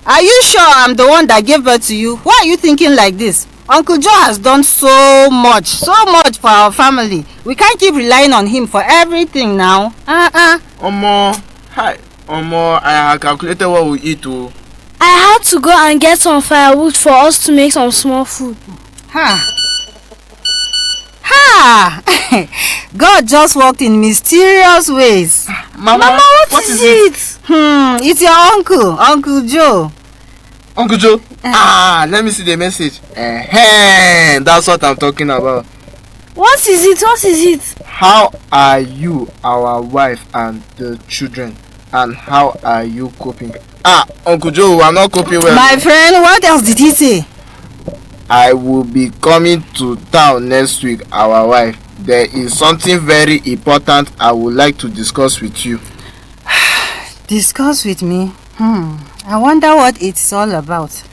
Are you sure I'm the one that gave birth to you? Why are you thinking like this? Uncle Joe has done so much for our family. We can't keep relying on him for everything now. Omo, hi. Omo, I have calculated what we eat too. I had to go and get some firewood for us to make some small food. God just worked in mysterious ways. Mama, what is it? It's your Uncle Joe. Uncle Joe? Let me see the message. That's what I'm talking about. What is it? How are you, our wife, and the children? And how are you coping? Uncle Joe, I'm not coping well. My friend, what else did he say? I will be coming to town next week, our wife. There is something very important I would like to discuss with you. Discuss with me? I wonder what it's all about.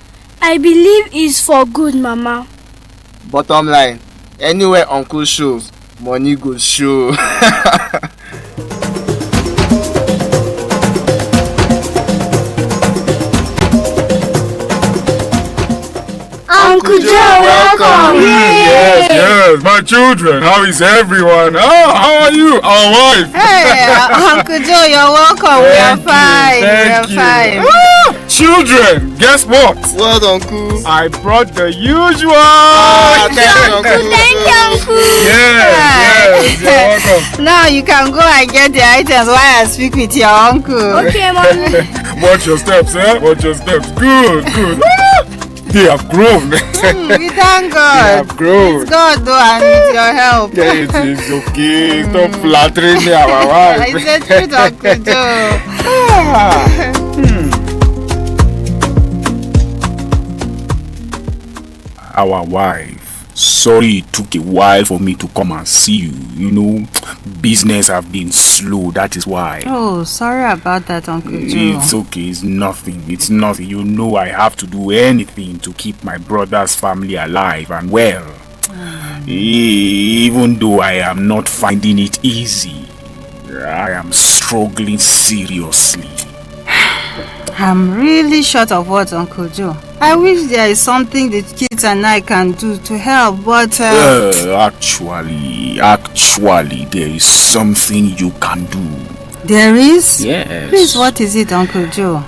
I believe it's for good, Mama. Bottom line, anywhere Uncle shows, money goes show. Uncle Joe, welcome! Yes, my children. How is everyone? How are you, our wife? Hey, Uncle Joe, you're welcome. We are fine. Children, guess what? What, Uncle? I brought the usual. Thank you, Uncle. Thank you, Uncle. Yes, you're welcome. Now you can go and get the items while I speak with your uncle. Okay, Mommy. Watch your steps, Watch your steps. Good. They have grown. We thank They God. have grown. It's God though, and with your help. Yeah, it is okay. Stop flattering me, our wife. It's the truth, Uncle Joe. Our wife. Sorry it took a while for me to come and see you. You know, business have been slow, that is why. Oh, sorry about that, Uncle Joe. It's okay, it's nothing. You know I have to do anything to keep my brother's family alive and well. Even though I am not finding it easy, I am struggling seriously. I'm really short of words, Uncle Joe. I wish there is something the kids and I can do to help, but... Actually, there is something you can do. There is? Yes. Please, what is it, Uncle Joe?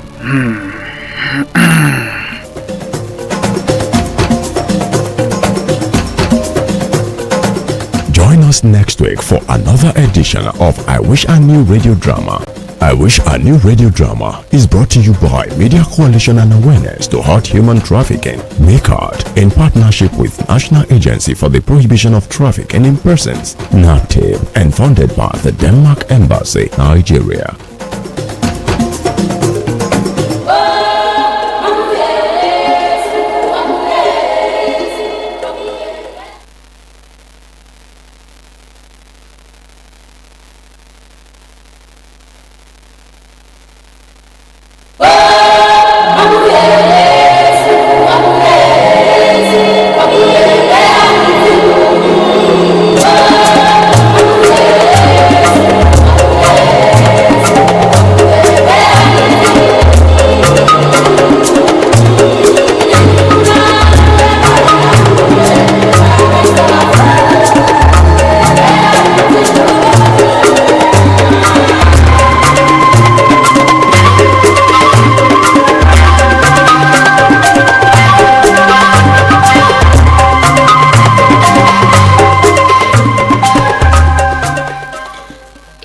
Join us next week for another edition of I Wish I Knew Radio Drama. I Wish I Knew Radio Drama is brought to you by Media Coalition and Awareness to Halt Human Trafficking, MACART, in partnership with National Agency for the Prohibition of Trafficking in Persons, NATIB, and funded by the Denmark Embassy, Nigeria.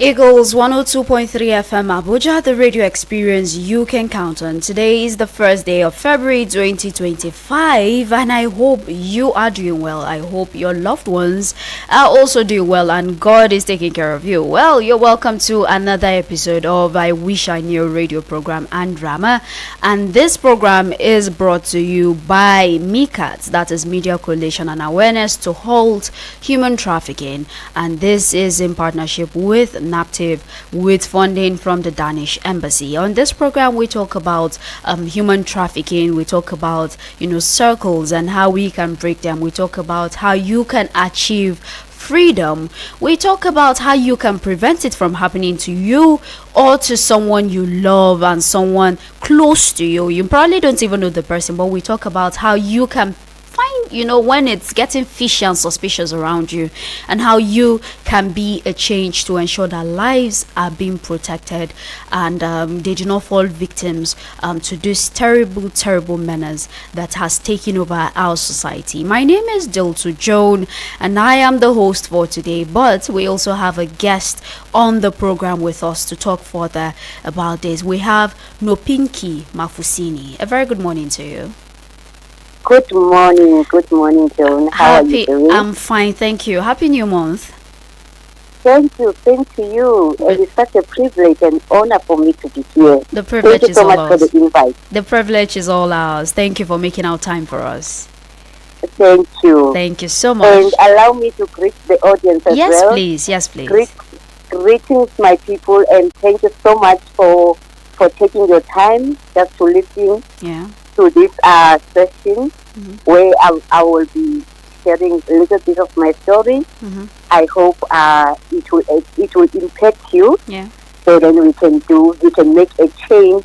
Eagles 102.3 FM Abuja, the radio experience you can count on. Today is the first day of February 2025, and I hope you are doing well. I hope your loved ones are also doing well, and God is taking care of you. Well, you're welcome to another episode of I Wish I Knew radio program and drama, and this program is brought to you by MICAT, that is Media Coalition and Awareness to Halt Human Trafficking, and this is in partnership with NAPTIV with funding from the Danish Embassy. On this program, we talk about human trafficking. We talk about, circles and how we can break them. We talk about how you can achieve freedom. We talk about how you can prevent it from happening to you or to someone you love and someone close to you. You probably don't even know the person, but we talk about how you can find, when it's getting fishy and suspicious around you, and how you can be a change to ensure that lives are being protected and they do not fall victims to this terrible menace that has taken over our society. My name is Diltu Joan and I am the host for today, but we also have a guest on the program with us to talk further about this. We have Nopinki Mafusini. A very good morning to you. Good morning, Joan. How are you doing? I'm fine, thank you. Happy New Month. Thank you, same to you. It is such a privilege and honor for me to be here. The privilege Thank you is so all much ours. for the invite. The privilege is all ours. Thank you for making out time for us. Thank you. Thank you so much. And allow me to greet the audience as Yes, well. please. Yes, please. Greetings, my people, and thank you so much for taking your time just to listen Yeah. to this session where I will be sharing a little bit of my story. I hope it will impact you, Yeah. so then we can make a change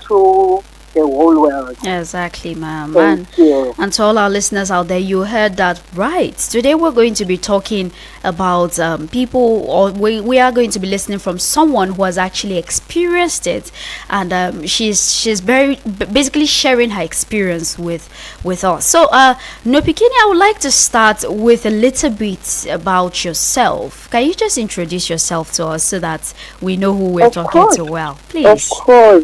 through the whole world. Exactly, ma'am. Thank you. And to all our listeners out there, you heard that right. Today we're going to be talking about people, or we are going to be listening from someone who has actually experienced it, and she's basically sharing her experience with us. So, Nopikini, I would like to start with a little bit about yourself. Can you just introduce yourself to us so that we know who we're Of talking course. to? Well, Of please. course.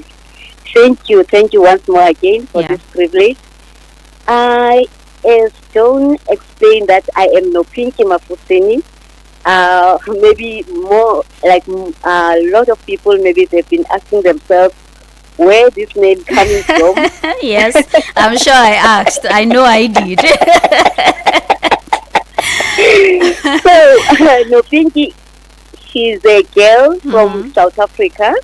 Thank you once more again for Yeah. this privilege. As Joan explained that I am Nopinki Mafusini. Maybe more like a lot of people, maybe they've been asking themselves where this name coming from. Yes, I'm sure I asked. I know I did. So, Nopinki, she's a girl from South Africa.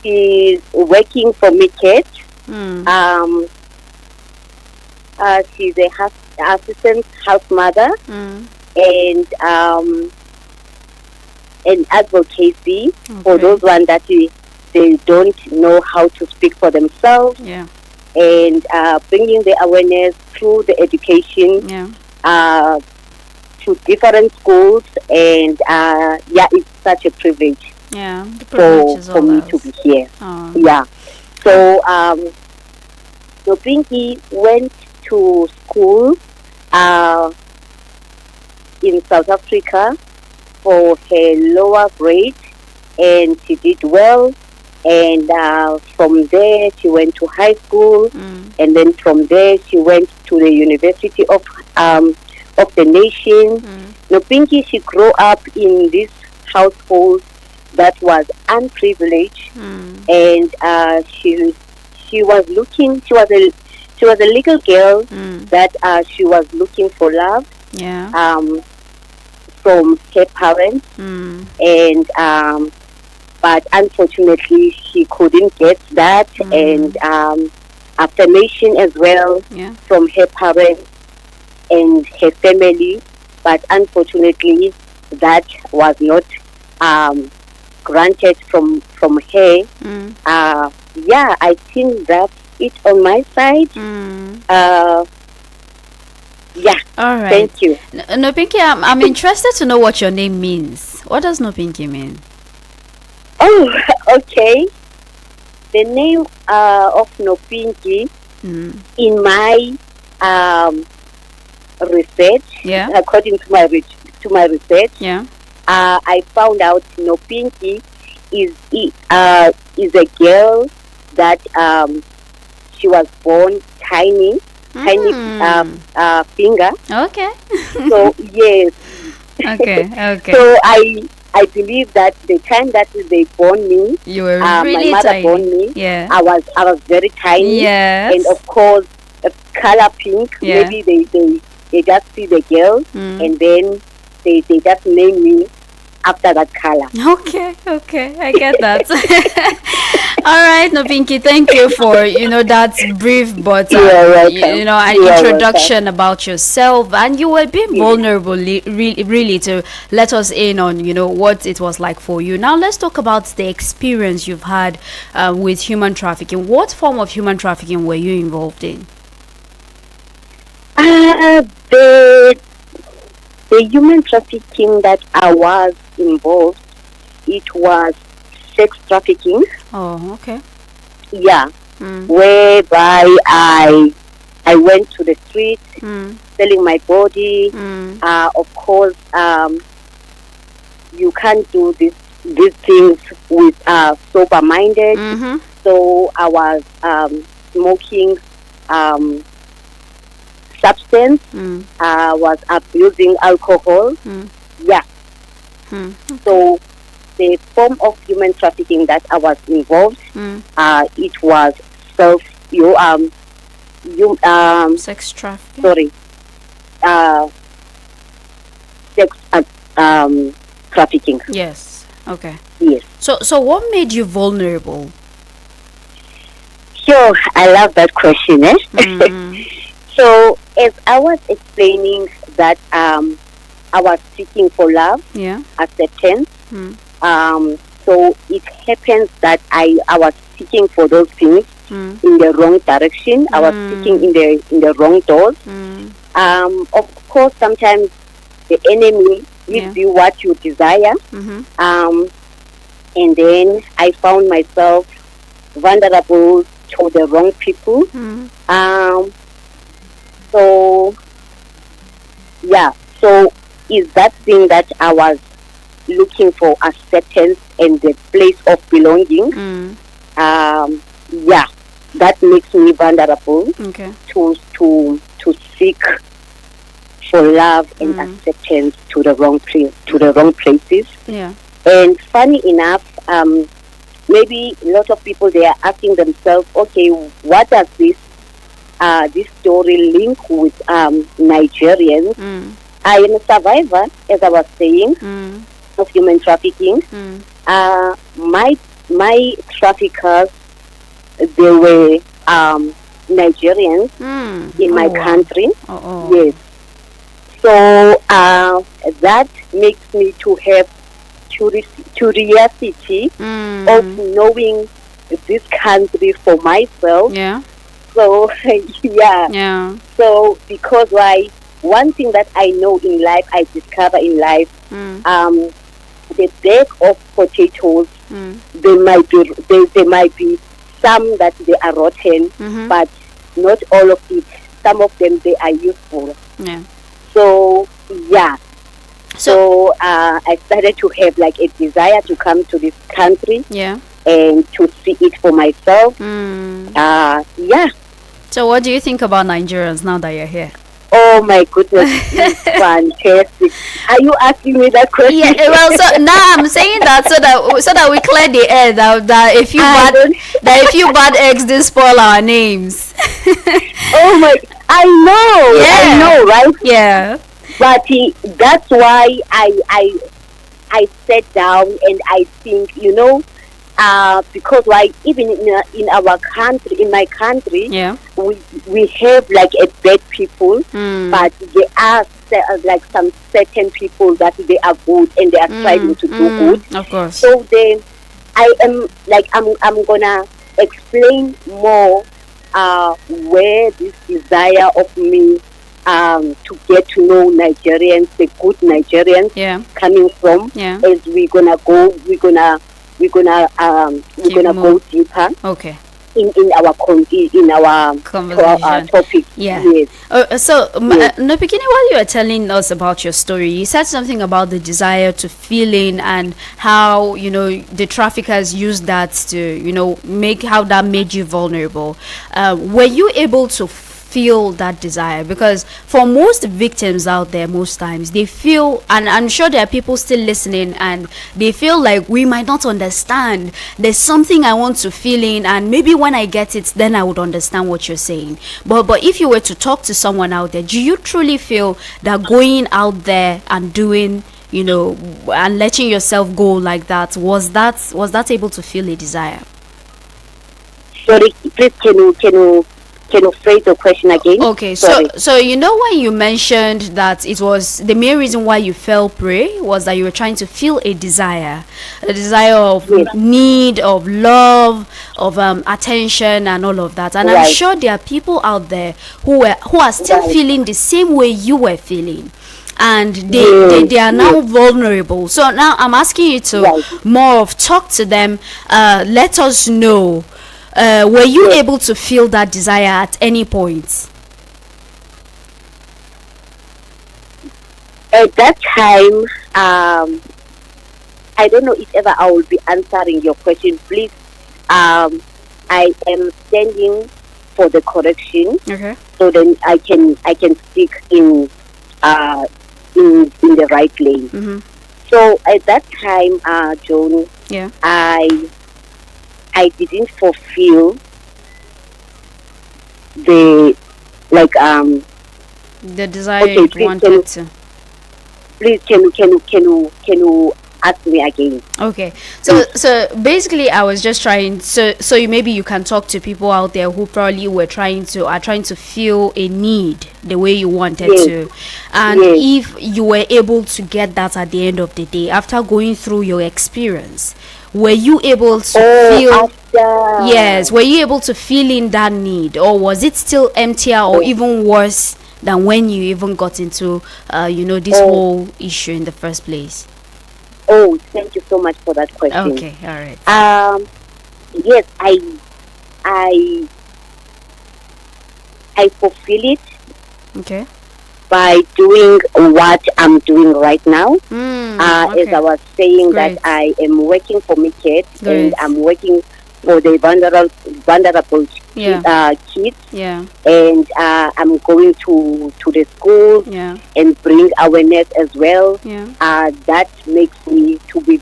She's working for Miket. She's a assistant house mother and an advocacy for Okay. those ones that they don't know how to speak for themselves, Yeah, and bringing the awareness through the education yeah. to different schools, and it's such a privilege Yeah, the privilege is for all me ours. to be here. Oh. Yeah. So, Pinky went to school in South Africa for her lower grade, and she did well. And from there, she went to high school, and then from there, she went to the University of the Nation. Now, Pinky, she grew up in this household that was unprivileged, and she was looking. She was a little girl that she was looking for love Yeah. from her parents, and but unfortunately she couldn't get that, and affirmation as well Yeah. from her parents and her family, but unfortunately that was not granted from her. I think that's it on my side. All right. Thank you. No, Pinky, I'm interested to know what your name means. What does No Pinky mean? Oh, okay. The name of Nopinki, in my research, Yeah. according to my research, Yeah. I found out Nopinki is a girl that she was born tiny finger. Okay. So yes. Okay. Okay. So I believe that the time that they born me, You were my really mother tiny. born me. Yeah. I was very tiny. Yes. And of course, color pink. Yeah. Maybe they just see the girl, and then they just name me after that color. Okay, I get that. All right, no Pinky, thank you for that brief but You are welcome. an You are introduction about yourself, and you were being vulnerable, really, to let us in on what it was like for you. Now let's talk about the experience you've had with human trafficking. What form of human trafficking were you involved in? The human trafficking that I was involved, it was sex trafficking. Oh, okay. Yeah, whereby I went to the street selling my body. Of course, you can't do these things with sober minded. So I was smoking substance. I was abusing alcohol. Yeah. So the form of human trafficking that I was involved, it was Sex trafficking. sorry, sex trafficking. Yes. Okay. Yes. So what made you vulnerable? Sure, I love that question. So as I was explaining that I was seeking for love, acceptance. So it happens that I was seeking for those things in the wrong direction. I was seeking in the wrong doors. Of course, sometimes the enemy gives you what you desire. And then I found myself vulnerable to the wrong people. So is that thing that I was looking for acceptance and the place of belonging. That makes me vulnerable to seek for love and acceptance to the wrong places. And funny enough, maybe a lot of people, they are asking themselves, okay, what does this story link with Nigerians? I am a survivor, as I was saying, of human trafficking. My traffickers, they were Nigerians in my country. Yes. So that makes me to have curiosity of knowing this country for myself. So So because one thing that I know in life, I discover in life, the bag of potatoes, there might be some that they are rotten, but not all of it. Some of them, they are useful. So I started to have like a desire to come to this country and to see it for myself. So what do you think about Nigerians now that you're here? Oh my goodness, it's fantastic. Are you asking me that question? Yeah, well, so now I'm saying that so that we clear the air that if you bad eggs, they spoil our names. Oh my, I know, right? Yeah. But that's why I sat down and I think, because even in our country, in my country, we have like a bad people, but there are like some certain people that they are good and they are striving to do good. Of course. So then I'm gonna explain more where this desire of me to get to know Nigerians, the good Nigerians, coming from. As we're gonna go deeper. Okay. In our conversation topic. Yes. No, beginning, while you were telling us about your story, you said something about the desire to fill in and how the traffickers used that to make how that made you vulnerable. Were you able to feel that desire? Because for most victims out there, most times they feel, and I'm sure there are people still listening, and they feel like we might not understand. There's something I want to feel in, and maybe when I get it, then I would understand what you're saying. But if you were to talk to someone out there, do you truly feel that going out there and doing and letting yourself go like that was that able to feel a desire? Sorry, please can you phrase the question again? Okay, Sorry. so you know when you mentioned that it was the main reason why you fell prey was that you were trying to feel a desire of Yes. need, of love, of attention, and all of that. And I'm Right. sure there are people out there who are still Right. feeling the same way you were feeling. And Yes, they are now vulnerable. So now I'm asking you to Right. more of talk to them. Let us know. Were you Yes. able to feel that desire at any point? At that time, I don't know if ever I will be answering your question. Please, I am standing for the correction, Okay. so then I can speak in the right lane. Mm-hmm. So at that time, Joan, Yeah. I didn't fulfill the The desire Okay, you please wanted to. please can you ask me again? Okay. So basically I was just trying so you maybe you can talk to people out there who probably are trying to feel a need the way you wanted Yes. to. And Yes. if you were able to get that at the end of the day after going through your experience, were you able to feel After yes, were you able to feel in that need, or was it still emptier or even worse than when you even got into this Oh. whole issue in the first place? Oh, thank you so much for that question. Okay, all right. Yes, I fulfill it Okay. by doing what I'm doing right now. Okay. As I was saying, Great. that I am working for me kids, Great. and I'm working for the vulnerable Yeah. kids, Yeah. and I'm going to the schools Yeah. and bring awareness as well. Yeah. That makes me to be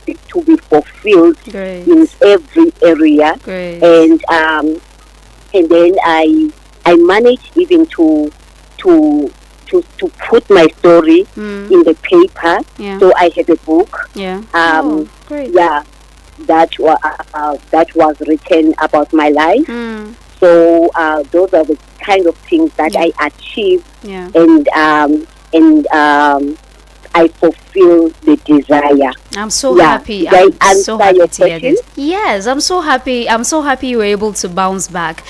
fulfilled Great. in every area, Great. and then I managed even to put my story in the paper. Yeah. So I have a book. Yeah. Um, Great. Yeah, that was written about my life. So those are the kind of things that Yeah. I achieved, Yeah. and I fulfill the desire. I'm so Yeah. happy. Did I I'm so answer happy your to hear question? this. Yes, I'm so happy. I'm so happy you were able to bounce back.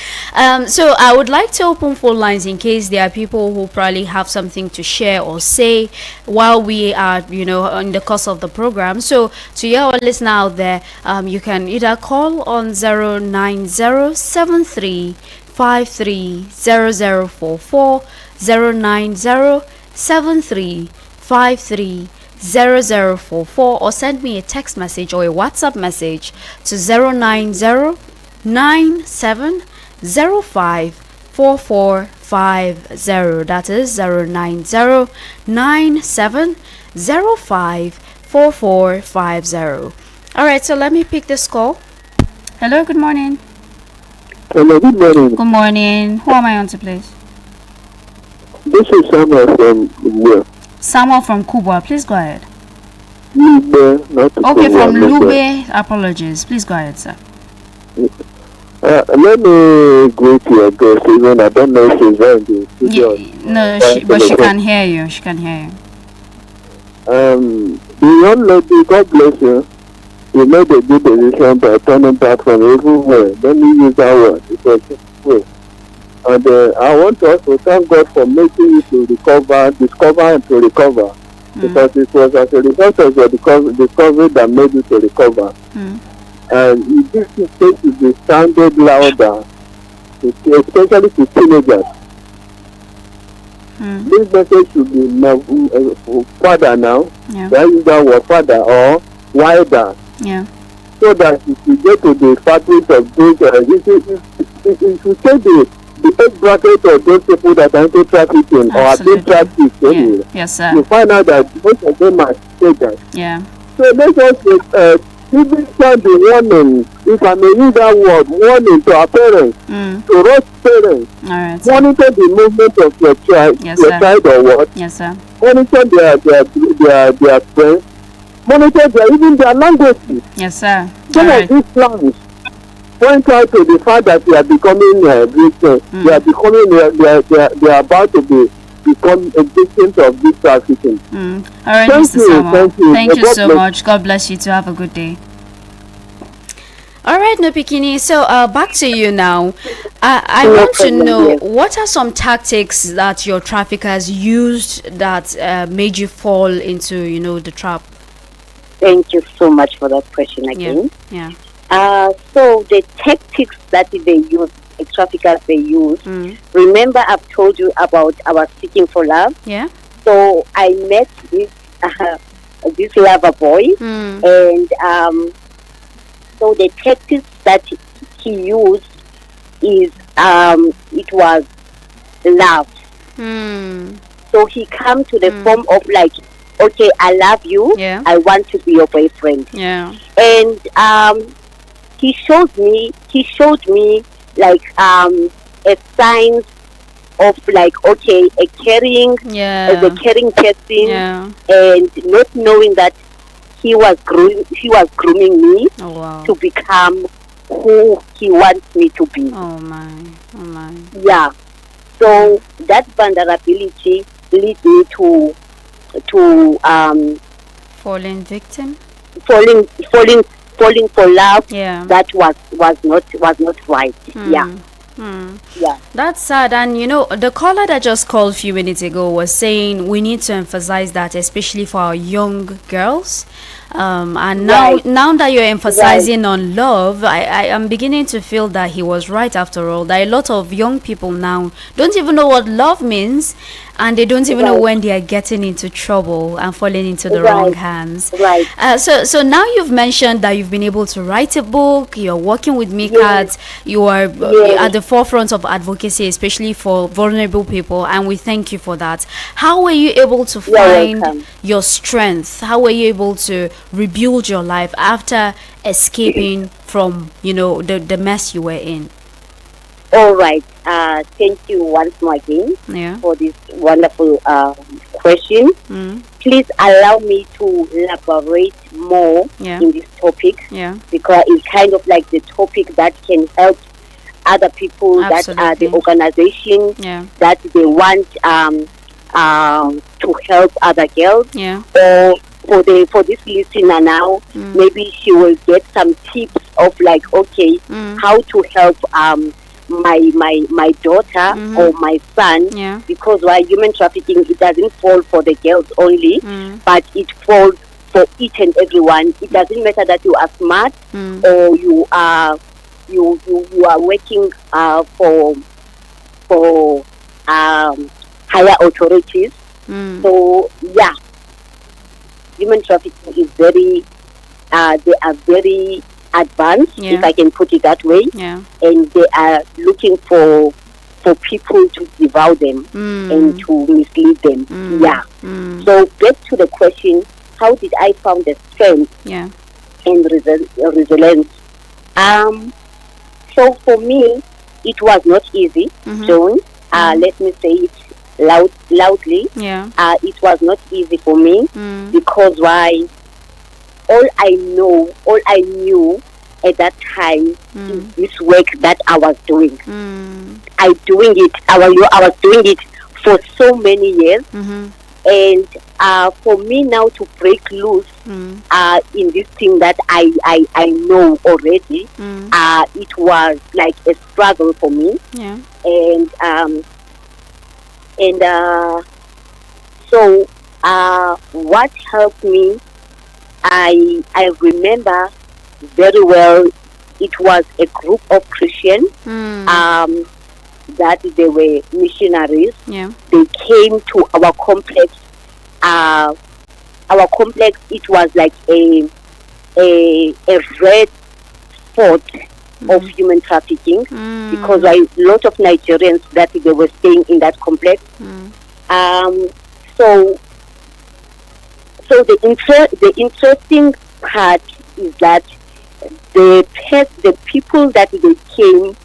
So I would like to open phone lines in case there are people who probably have something to share or say while we are, in the course of the program. So to your listener out there, you can either call on 09073530044, 09073530044, or send me a text message or a WhatsApp message to 09097054450. That is 09097054450. All right, so let me pick this call. Hello, good morning. Hello, good morning. Good morning. Who am I on to, please? This is Samuel from Lube. Samuel from Kubwa. Please go ahead. Lube, not Okay, Kubwa, from Lube. Lube. Apologies. Please go ahead, sir. Let me greet your guest, even I don't know if she's there in the studio. No, but she can hear you. She can hear you. The young lady, God bless you. You made a good decision by turning back from evil way. Let me use that word. It was a way. And I want to also thank God for making you to discover and to recover. Because it was as a result of your discovery that made you to recover. And this message should be sounded louder, especially to teenagers. This message should be father now. Yeah. That is that word father or wider. Yeah. So that if you get to the factories of those, if you take the age bracket of those people that are into trafficking or are being Absolutely. trafficked anyway, Yes, sir. you find out that most of them are teenagers. Yeah. So let us even sound the warning, if I may use that word, warning to our parents, to us parents, All right. Sir. monitor the movement of your child, Yes, your sir. child or what, Yes, sir. monitor their friends, monitor even their languages. Yes, sir. All Some right. of these slangs point out to the fact that they are becoming victims. They are becoming, they are about to become victims of this trafficking. All right, Thank Mr. you, Samuel. thank you. Thank you so much. God bless you. To have a good day. All right, Nopikini. So back to you now. I No want to problem, know, yes. what are some tactics that your traffickers used that made you fall into, the trap? Thank you so much for that question again. Yeah. So the tactics that they use, the traffickers they use, remember I've told you about our seeking for love. Yeah. So I met this lover boy, and so the tactics that he used is it was love. So he come to the form of like, okay, I love you. Yeah. I want to be your boyfriend. Yeah. And he showed me like a sign of like, okay, a caring, as a caring person, Yeah. and not knowing that he was grooming me Oh wow. to become who he wants me to be. Oh my. Oh my. Yeah. So that vulnerability leads me to Fallen victim. falling for love Yeah. that was not right. Yeah. Yeah. That's sad. And the caller that just called a few minutes ago was saying we need to emphasize that, especially for our young girls. And now, Right. now that you're emphasizing on love, I am beginning to feel that he was right after all. That a lot of young people now don't even know what love means, and they don't even know Right. when they are getting into trouble and falling into the Right. wrong hands. Right. So now you've mentioned that you've been able to write a book. You're working with MICAT. Yes. You are Yes. at the forefront of advocacy, especially for vulnerable people, and we thank you for that. How were you able to You're find welcome. your strength? How were you able to rebuild your life after escaping from the mess you were in? All right. Thank you once more again Yeah. for this wonderful question. Please allow me to elaborate more Yeah. in this topic, Yeah. because it's kind of like the topic that can help other people, that are the Absolutely. organization Yeah. that they want to help other girls, Yeah. or for this listener now, maybe she will get some tips of like, okay, how to help my daughter or my son, Yeah. because why human trafficking, it doesn't fall for the girls only, but it falls for each and everyone. It doesn't matter that you are smart or you are working for higher authorities. So yeah, human trafficking is very they are very advanced, Yeah. if I can put it that way, Yeah. and they are looking for people to devour them and to mislead them. Yeah. So back to the question, how did I found the strength Yeah. and resilience? So for me, it was not easy, Joan. Let me say it loudly. Yeah. It was not easy for me, because why? All I knew at that time is this work that I was doing. I was doing it for so many years, and for me now to break loose in this thing that I know already, it was like a struggle for me. Yeah. And so what helped me, I remember very well, it was a group of Christians that they were missionaries. Yeah. They came to our complex. Our complex, it was like a red spot of human trafficking, because a lot of Nigerians that they were staying in that complex. So the interesting part is that the people that they came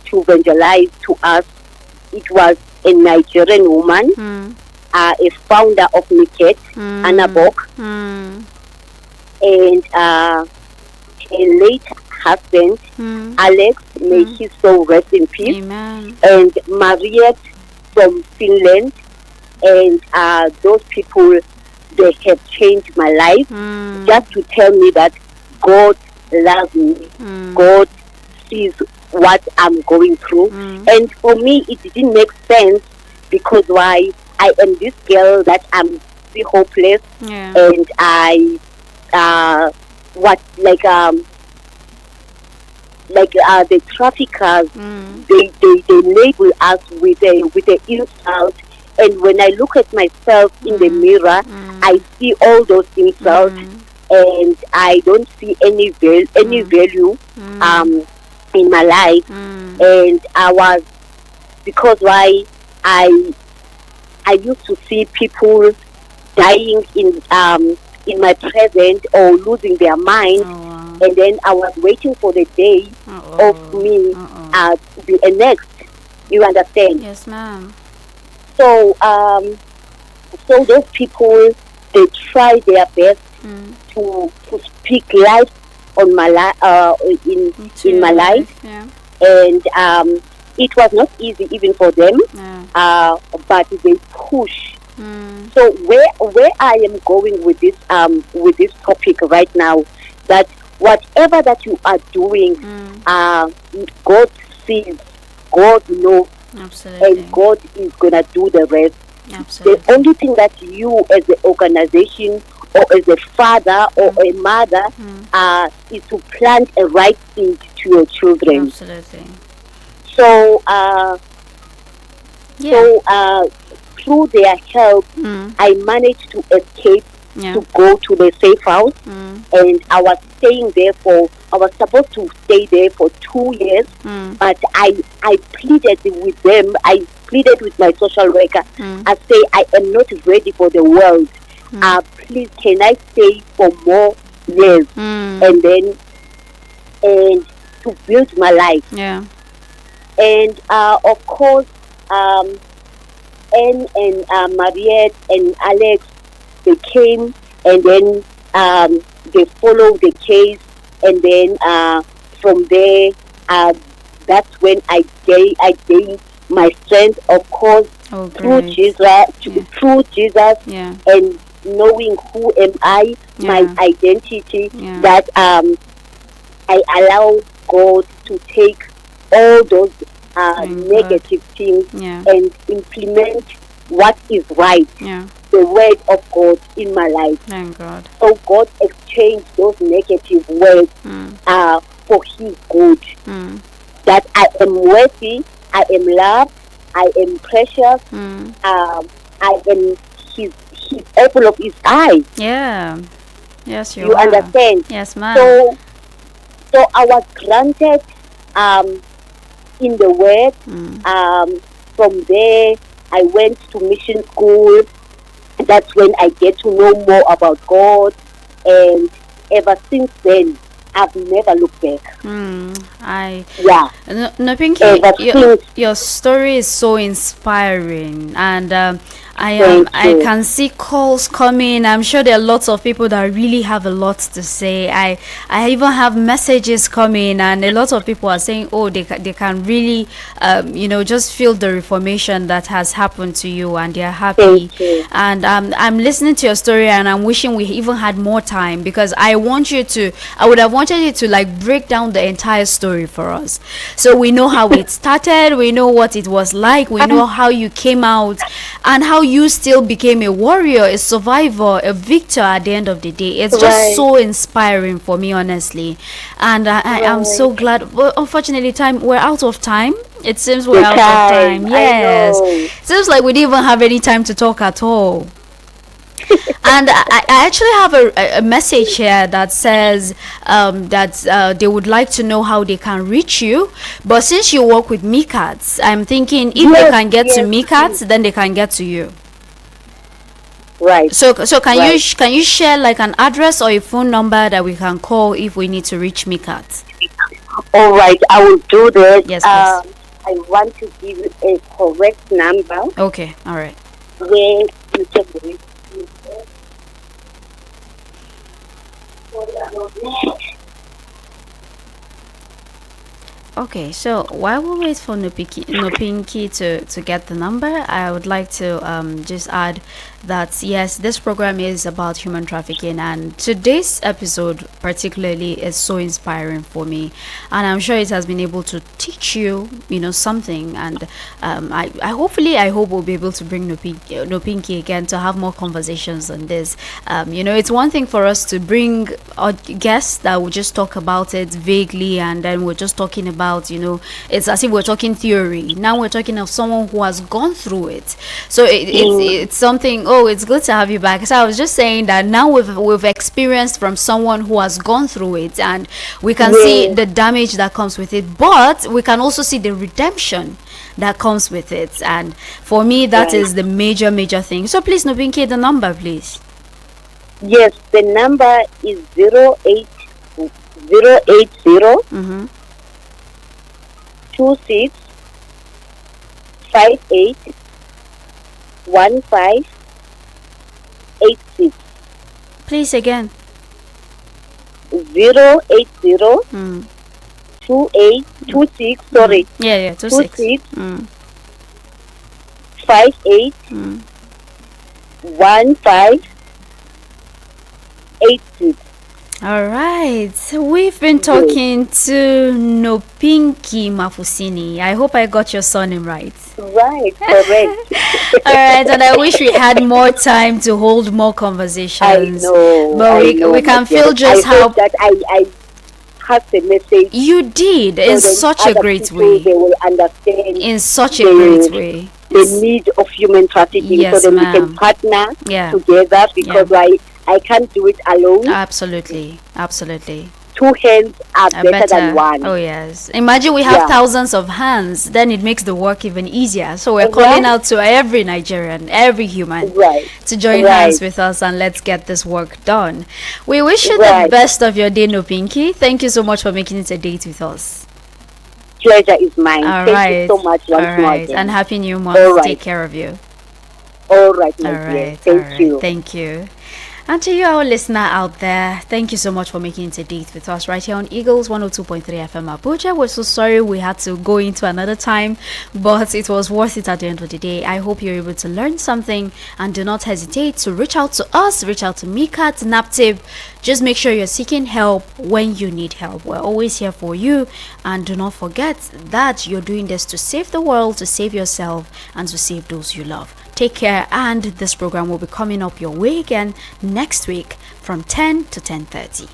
to evangelize to us, it was a Nigerian woman, a founder of MICAT, Anna Bok, and husband, Alex, may his soul rest in peace. Amen. And Mariette from Finland, and those people, they have changed my life just to tell me that God loves me. God sees what I'm going through. And for me, it didn't make sense, because why? I am this girl that I'm still hopeless, and I the traffickers, they label us with a insult. And when I look at myself in the mirror, I see all those insults, and I don't see any value in my life. And because why, I used to see people dying in my presence or losing their mind. And then I was waiting for the day of me to be next. You understand? Yes, ma'am. So so those people, they try their best to speak life on my in my life. Yeah. And it was not easy even for them, but they push. So where I am going with this topic right now, that whatever that you are doing, God sees, God knows, and God is gonna do the rest. Absolutely. The only thing that you as an organization or as a father or a mother is to plant a right seed to your children. Absolutely. So through their help, I managed to escape to go to the safe house, and I was supposed to stay there for 2 years, but I pleaded with them. I pleaded with my social worker. I say, I am not ready for the world. Please, can I stay for more years, and to build my life? Yeah. And of course, Anne and Mariette and Alex, they came, and then they followed the case, and then from there, that's when I gained my strength, of course, through Jesus, and knowing who am I, my identity, that I allow God to take all those negative things and implement what is right, the word of God in my life. Thank God. So God exchanged those negative words for His good. That I am worthy, I am loved, I am precious, I am His apple of His eye. Yeah. Yes, you understand? Yes, ma'am. So I was granted in the word. From there, I went to mission school. That's when I get to know more about God, and ever since then, I've never looked back. No, Pinky, your story is so inspiring, and I can see calls coming. I'm sure there are lots of people that really have a lot to say. I even have messages coming, and a lot of people are saying, oh, they can really just feel the reformation that has happened to you, and they're happy. And I'm listening to your story, and I'm wishing we even had more time, because I would have wanted you to like break down the entire story for us, so we know how it started, we know what it was like, we know how you came out, and how you still became a warrior, a survivor, a victor at the end of the day. It's just so inspiring for me, honestly. And I'm so glad. Well, unfortunately, we're out of time. It seems we're out of time. Yes. It seems like we didn't even have any time to talk at all. And I actually have a message here that says that they would like to know how they can reach you. But since you work with MICATS, I'm thinking if they can get to MICATS, then they can get to you. Right. So can you share like an address or a phone number that we can call if we need to reach MICATS? All right, I will do that. Yes, please. I want to give you a correct number. Okay. All right. Where you can reach. Okay, so while we wait for Nopinki to get the number, I would like to just add that yes, this program is about human trafficking, and today's episode particularly is so inspiring for me, and I'm sure it has been able to teach you, something. And I hope we'll be able to bring Nopinki again to have more conversations on this. It's one thing for us to bring a guests that will just talk about it vaguely, and then we're just talking about, it's as if we're talking theory. Now we're talking of someone who has gone through it. So it's something. Oh, it's good to have you back. So I was just saying that now we've experienced from someone who has gone through it, and we can see the damage that comes with it, but we can also see the redemption that comes with it. And for me, that is the major thing. So please, Nopinki, the number, please. Yes, the number is 080 26 58 15 86. Please again. 080 26 sorry. 26 58 15 86. All right, so we've been talking to Nopinki Mafusini. I hope I got your surname right. Right, correct. All right, and I wish we had more time to hold more conversations. I know, but we can feel just how that I have the message. You did in such a great way. They will understand in such a great way the need of human trafficking, yes, so that we can partner together, because I can't do it alone. Absolutely. Two hands are better than one. Oh yes. Imagine we have thousands of hands, then it makes the work even easier. So we're calling out to every Nigerian, every human to join hands with us, and let's get this work done. We wish you the best of your day, Nopinki. Thank you so much for making it a date with us. Pleasure is mine. Thank you so much once more again. And happy new month. Take care of you. All right, my dear. Thank you. Thank you. And to you, our listener out there, thank you so much for making it a date with us right here on Eagles 102.3 FM Abuja. We're so sorry we had to go into another time, but it was worth it at the end of the day. I hope you're able to learn something, and do not hesitate to reach out to us, reach out to Mika, to Naptip. Just make sure you're seeking help when you need help. We're always here for you, and do not forget that you're doing this to save the world, to save yourself, and to save those you love. Take care, and this program will be coming up your way again next week from 10 to 10:30.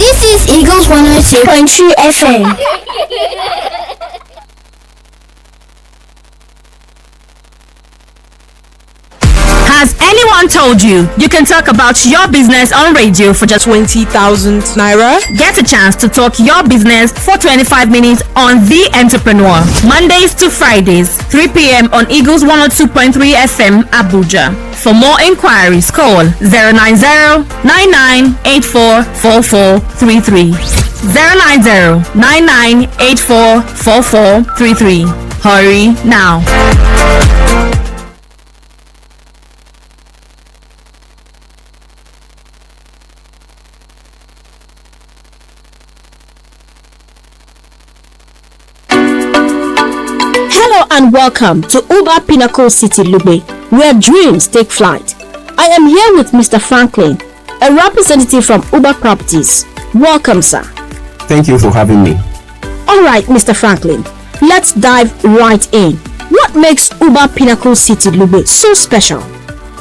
This is Eagles 102.3 FM. Has anyone told you you can talk about your business on radio for just 20,000 naira? Get a chance to talk your business for 25 minutes on The Entrepreneur. Mondays to Fridays, 3 p.m. on Eagles 102.3 FM Abuja. For more inquiries, call 090-9984-4433. 090-9984-4433. Hurry now. Hello and welcome to Uber Pinnacle City Lugbe, where dreams take flight. I am here with Mr. Franklin, a representative from Uber Properties. Welcome, sir. Thank you for having me. Alright, Mr. Franklin, let's dive right in. What makes Uber Pinnacle City Lugbe so special?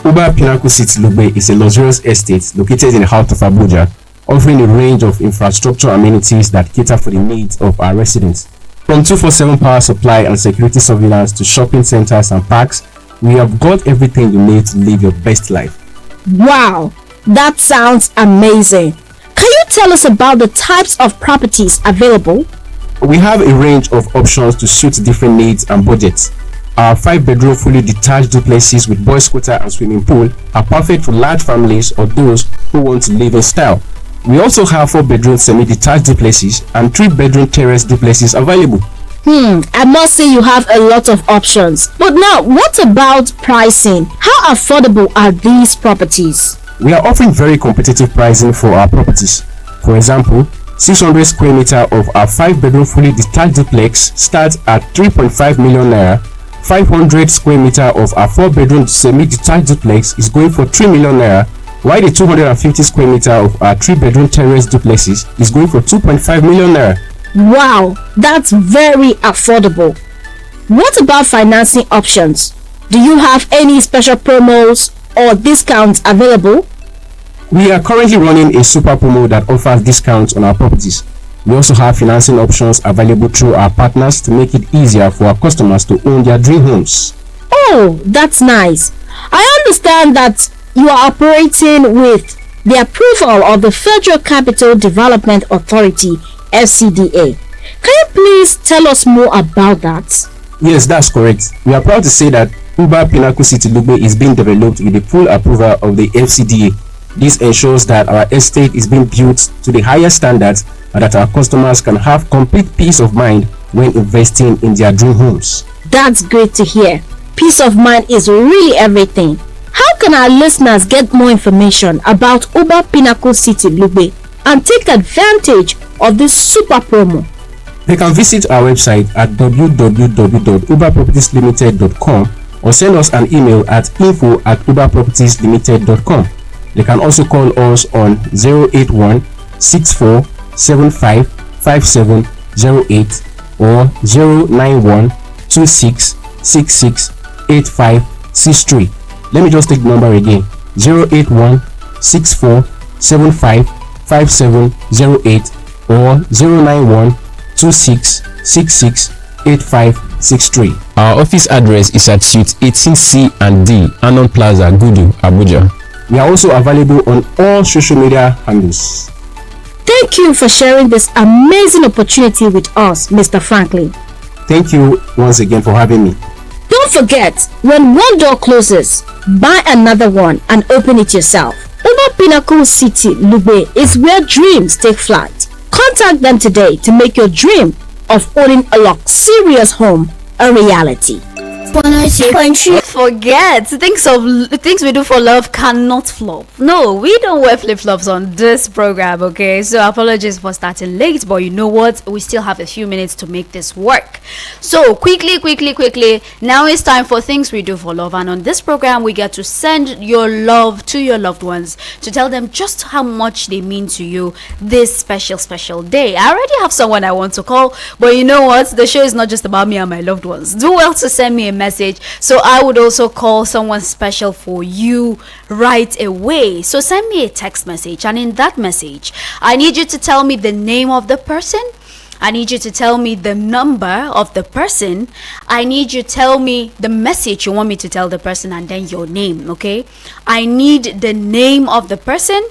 Uber Pinnacle City Lugbe is a luxurious estate located in the heart of Abuja, offering a range of infrastructure amenities that cater for the needs of our residents. From 24/7 power supply and security surveillance to shopping centers and parks, we have got everything you need to live your best life. Wow, that sounds amazing. Can you tell us about the types of properties available? We have a range of options to suit different needs and budgets. Our 5-bedroom fully detached duplexes with boys' quarter and swimming pool are perfect for large families or those who want to live in style. We also have 4-bedroom semi-detached duplexes and 3-bedroom terrace duplexes available. I must say you have a lot of options. But now, what about pricing? How affordable are these properties? We are offering very competitive pricing for our properties. For example, 600 square meter of our 5-bedroom fully detached duplex starts at 3.5 million naira. 500 square meter of our 4-bedroom semi-detached duplex is going for 3 million naira, while the 250 square meter of our 3-bedroom terrace duplexes is going for 2.5 million naira. Wow, that's very affordable. What about financing options? Do you have any special promos or discounts available? We are currently running a super promo that offers discounts on our properties. We also have financing options available through our partners to make it easier for our customers to own their dream homes. Oh, that's nice. I understand that you are operating with the approval of the Federal Capital Development Authority, FCDA. Can you please tell us more about that? Yes, that's correct. We are proud to say that Uba Pinnacle City Lugbe is being developed with the full approval of the FCDA. This ensures that our estate is being built to the highest standards and that our customers can have complete peace of mind when investing in their dream homes. That's great to hear. Peace of mind is really everything. How can our listeners get more information about Uba Pinnacle City Lugbe and take advantage of this super promo? They can visit our website at www.uberpropertieslimited.com or send us an email at info@uberpropertieslimited.com. They can also call us on 081 64 75 5708 or 091 26 66 8563. Let me just take the number again: 081 64 75 5708 or 091 26 66 8563. Our office address is at Suite 18C and D, Anon Plaza, Gudu, Abuja. We are also available on all social media handles. Thank you for sharing this amazing opportunity with us, Mr. Franklin. Thank you once again for having me. Don't forget, when one door closes, buy another one and open it yourself. Uba Pinnacle City Lugbe is where dreams take flight. Contact them today to make your dream of owning a luxurious home a reality. Forget things we do for love cannot flop. No, we don't wear flip-flops on this program, okay? So apologies for starting late, but you know what, we still have a few minutes to make this work. So quickly, now it's time for things we do for love, and on this program we get to send your love to your loved ones to tell them just how much they mean to you this special day. I already have someone I want to call, but you know what, the show is not just about me and my loved ones. Do well to send me a message so I would also call someone special for you right away. So send me a text message, and in that message I need you to tell me the name of the person, I need you to tell me the number of the person, I need you to tell me the message you want me to tell the person, and then your name. Okay, I need the name of the person,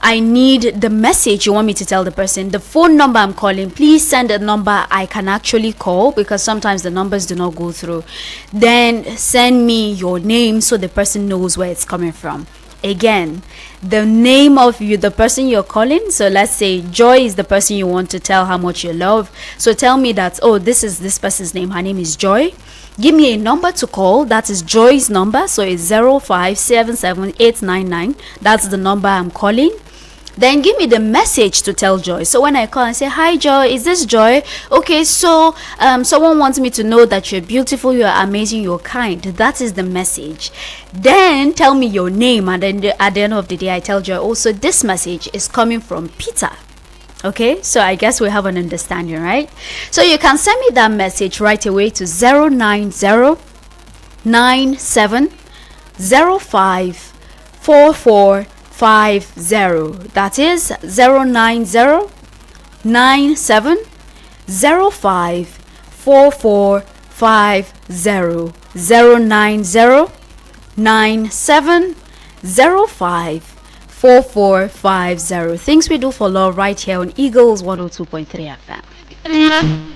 I need the message you want me to tell the person, the phone number I'm calling. Please send a number I can actually call, because sometimes the numbers do not go through. Then send me your name so the person knows where it's coming from. Again, the name of the person you're calling. So let's say Joy is the person you want to tell how much you love. So tell me that, oh, this is this person's name, her name is Joy. Give me a number to call. That is Joy's number. So it's 0577899. That's the number I'm calling. Then give me the message to tell Joy. So when I call and say, hi Joy, is this Joy? Okay, so someone wants me to know that you're beautiful, you're amazing, you're kind. That is the message. Then tell me your name, and then at the end of the day I tell Joy, also this message is coming from Peter. Okay, so I guess we have an understanding, right? So you can send me that message right away to 09097054450. That is 09097054450. 09097054450. Things we do for love right here on Eagles 102.3 FM.